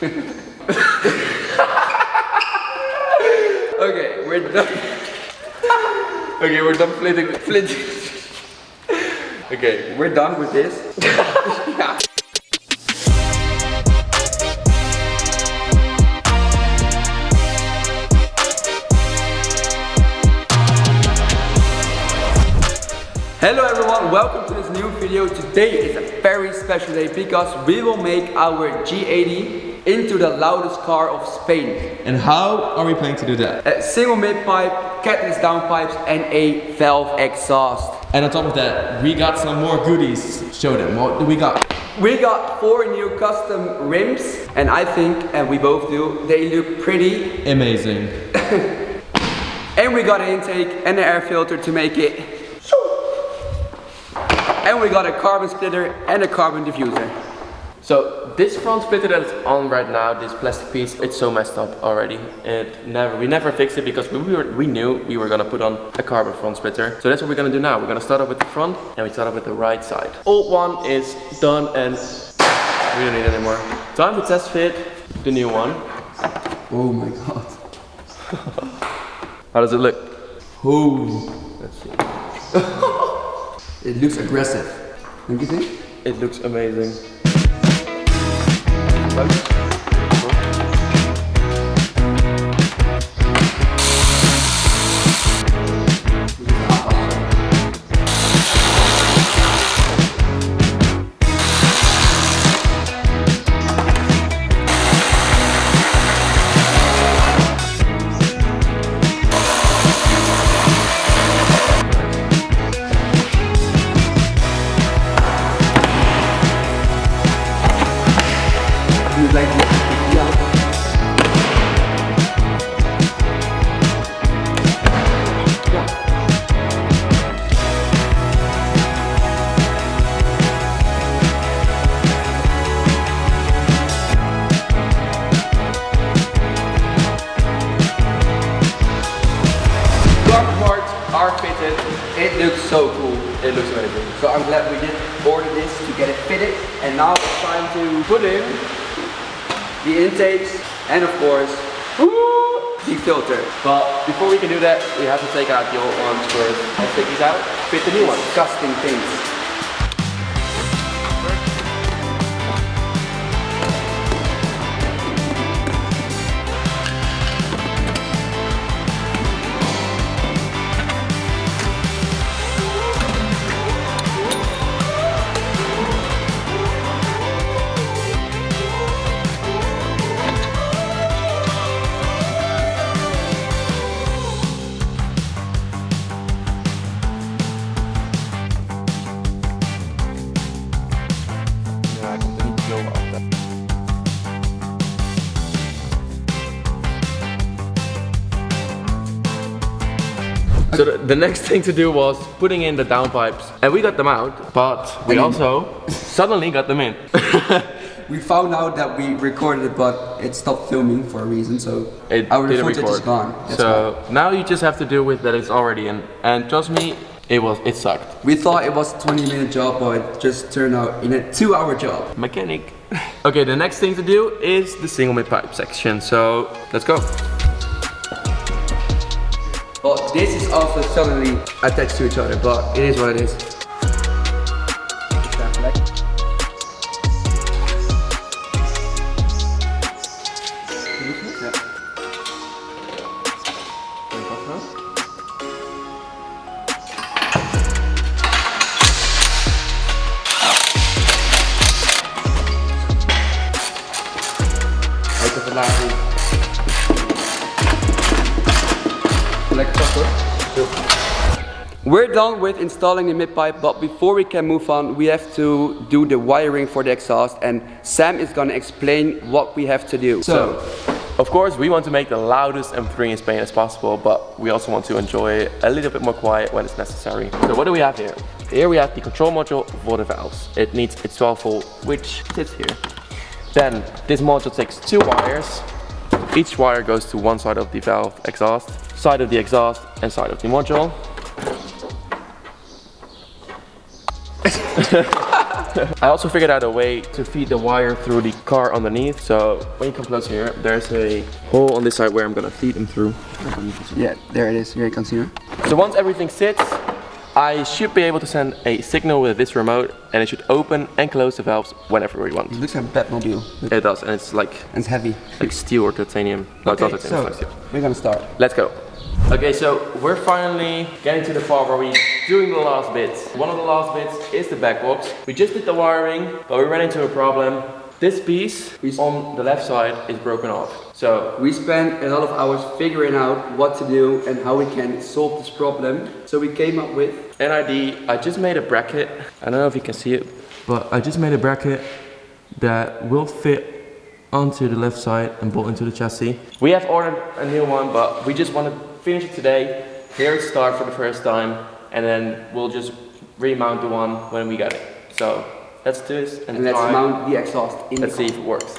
Okay, we're done. Okay, we're done flinting. Okay, we're done with this. Yeah. Hello everyone, welcome to this new video. Today is a very special day because we will make our G80 into the loudest car of Spain. And how are we planning to do that? A single mid-pipe, catless downpipes and a valve exhaust. And on top of that, we got some more goodies. Show them, what do we got? We got 4 new custom rims and I think, and we both do, they look pretty amazing. And we got an intake and an air filter to make it. And we got a carbon splitter and a carbon diffuser. So this front splitter that is on right now, this plastic piece, it's so messed up already. We never fixed it because we knew we were gonna put on a carbon front splitter. So that's what we're gonna do now. We're gonna start off with the front and we start off with the right side. Old one is done and we don't need it anymore. Time to test fit the new one. Oh my god. How does it look? Oh. Let's see. It looks aggressive, don't you think? It looks amazing. Are fitted. It looks so cool. It looks amazing. So I'm glad we did order this to get it fitted. And now it's time to put in the intakes and of course the filter. But before we can do that, we have to take out the old ones first. Let's take these out, fit the new ones. Disgusting things. So the next thing to do was putting in the downpipes, and we got them out, but we also suddenly got them in. We found out that we recorded it, but it stopped filming for a reason, so our footage is gone. So now you just have to deal with that it's already in, and trust me, it sucked. We thought it was a 20-minute job, but it just turned out in a 2-hour job. Mechanic. Okay, the next thing to do is the single mid-pipe section, so let's go. But this is also suddenly attached to each other, but it is what it is. We're done with installing the mid-pipe, but before we can move on, we have to do the wiring for the exhaust, and Sam is gonna explain what we have to do. So, of course, we want to make the loudest M3 in Spain as possible, but we also want to enjoy it a little bit more quiet when it's necessary. So what do we have here? Here we have the control module for the valves. It needs its 12 volt, which sits here. Then this module takes 2 wires. Each wire goes to one side of the valve exhaust, side of the exhaust, and side of the module. I also figured out a way to feed the wire through the car underneath. So when you come close here, there's a hole on this side where I'm gonna feed them through. Yeah, there it is. Here you can see it. So once everything sits, I should be able to send a signal with this remote, and it should open and close the valves whenever we want. It looks like a Batmobile. It does, and it's like heavy. Like steel or titanium. No, it's not titanium, it's like steel. We're gonna start. Let's go. Okay, so we're finally getting to the part where we're doing the last bits. One of the last bits is the back box. We just did the wiring, but we ran into a problem. This piece on the left side is broken off. So we spent a lot of hours figuring out what to do and how we can solve this problem. So we came up with an idea. I just made a bracket. I don't know if you can see it, but I just made a bracket that will fit onto the left side and bolt into the chassis. We have ordered a new one, but we just want to finish it today. Here it start for the first time, and then we'll just remount the one when we get it. So let's do this and let's mount the exhaust in Let's see if it works.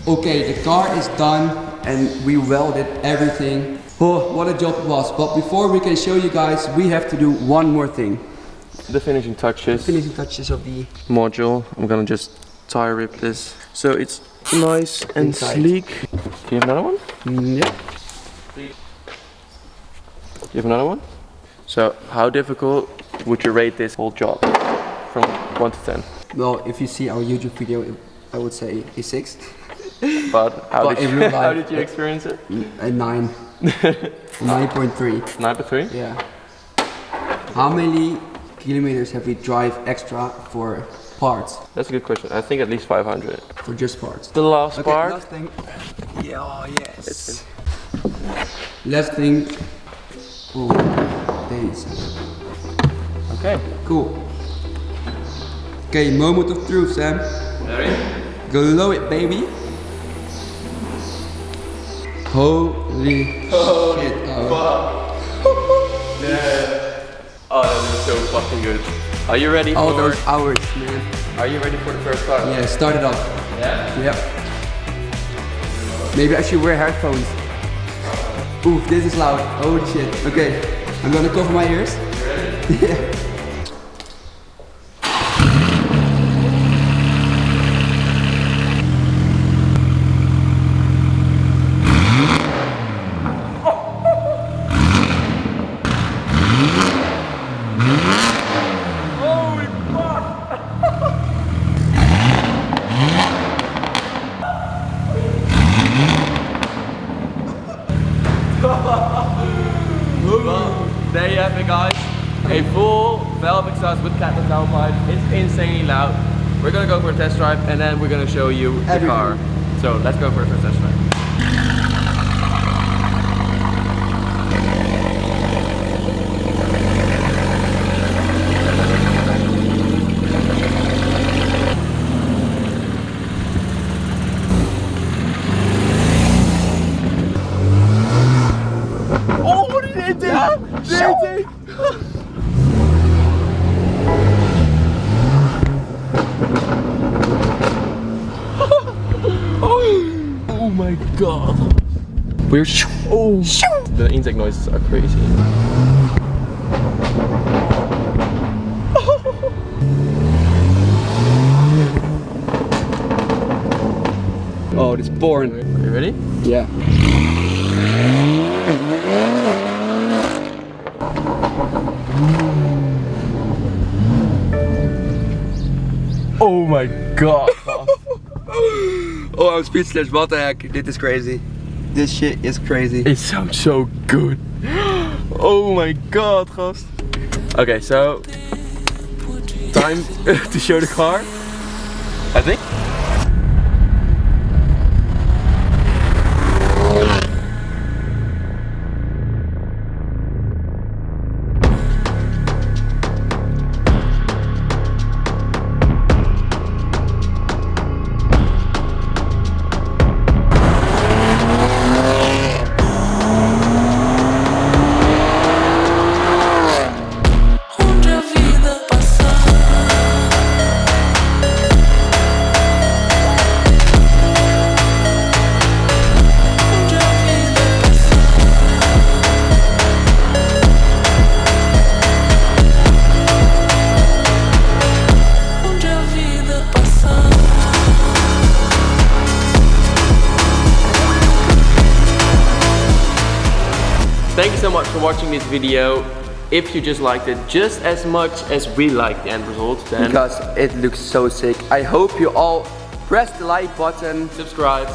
Okay, the car is done and we welded everything. Oh, what a job it was. But before we can show you guys, we have to do one more thing. The finishing touches. Finishing touches of the module. I'm gonna just tie rip this so it's nice and inside. Sleek. Do you have another one? Yeah. You have another one? So how difficult would you rate this whole job from 1 to 10? Well, if you see our YouTube video, I would say a 6. But how did you experience it? A 9. 9.3. 9.3? Yeah. How many kilometers have we drive extra for parts? That's a good question. I think at least 500. For just parts. The last part. Last thing. Yeah, oh, yes. Last thing. Oh, days. Okay. Cool. Okay, moment of truth, Sam. Ready? Go low it, baby. Holy shit. Yeah. Oh, that is so fucking good. Are you ready All for... those hours, man. Are you ready for the first part? Yeah, start it up. Yeah? Yep. Maybe I should wear headphones. Oof, this is loud. Holy shit. Okay, I'm gonna cover my ears. You ready? Yeah. Well, there you have it, guys. A full valve exhaust with catless downpipe. It's insanely loud. We're gonna go for a test drive and then we're gonna show you the car. So let's go for a first test drive. Oh, what did it do? Oh my god. We're the intake noises are crazy. Oh, it's boring. Are you ready? Yeah. Oh my god. Oh, I'm speechless. What the heck? This is crazy. This shit is crazy. It sounds so good. Oh my god, gast. Okay, so time to show the car, I think. Thank you so much for watching this video. If you just liked it just as much as we like the end result, then because it looks so sick. I hope you all press the like button, subscribe,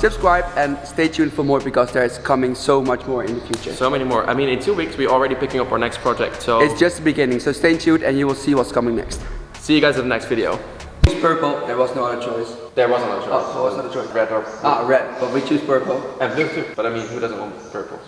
and stay tuned for more because there's coming so much more in the future. So many more. I mean, in 2 weeks we're already picking up our next project. So it's just the beginning. So stay tuned and you will see what's coming next. See you guys in the next video. Choose purple. There was no other choice. There was another choice. Oh, there was another choice. Red or blue. Ah, red. But we choose purple. And blue too. But I mean, who doesn't want purple?